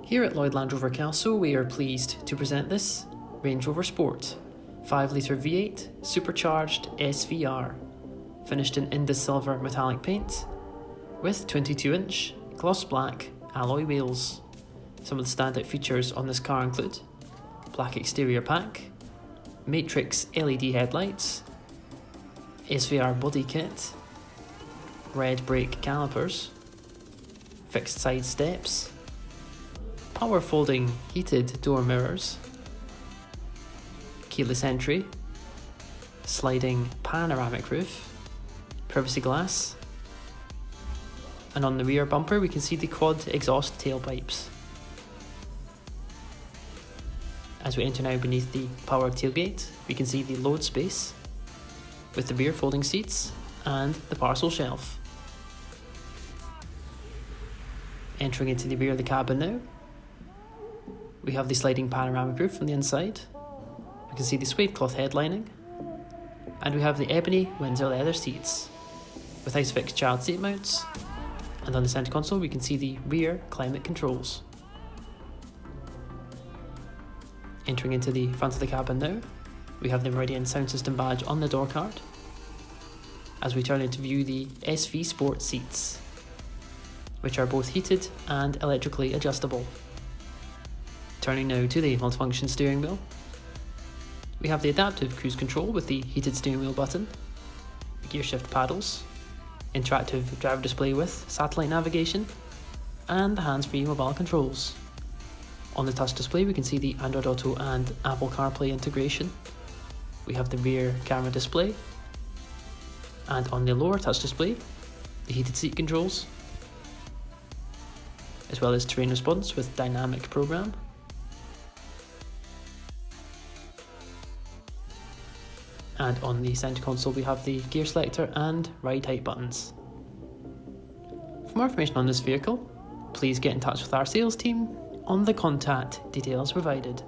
Here at Lloyd Land Rover Kelso, we are pleased to present this Range Rover Sport 5-litre V8 supercharged SVR, finished in Indus Silver metallic paint with 22-inch gloss black alloy wheels. Some of the standout features on this car include black exterior pack, matrix LED headlights, SVR body kit, red brake calipers, fixed side steps, power folding heated door mirrors, keyless entry, sliding panoramic roof, privacy glass, and on the rear bumper we can see the quad exhaust tailpipes. As we enter now beneath the powered tailgate, we can see the load space with the rear folding seats and the parcel shelf. Entering into the rear of the cabin now, we have the sliding panoramic roof on the inside. We can see the suede cloth headlining, and we have the Ebony Windsor leather seats with ISOFIX child seat mounts, and on the centre console we can see the rear climate controls. Entering into the front of the cabin now, we have the Meridian sound system badge on the door card. As we turn into view the SV Sport seats, which are both heated and electrically adjustable. Turning now to the multifunction steering wheel, we have the adaptive cruise control with the heated steering wheel button, the gear shift paddles, interactive driver display with satellite navigation, and the hands-free mobile controls. On the touch display we can see the Android Auto and Apple CarPlay integration. We have the rear camera display, and on the lower touch display, the heated seat controls, as well as terrain response with dynamic program. And on the centre console we have the gear selector and ride height buttons. For more information on this vehicle, please get in touch with our sales team on the contact details provided.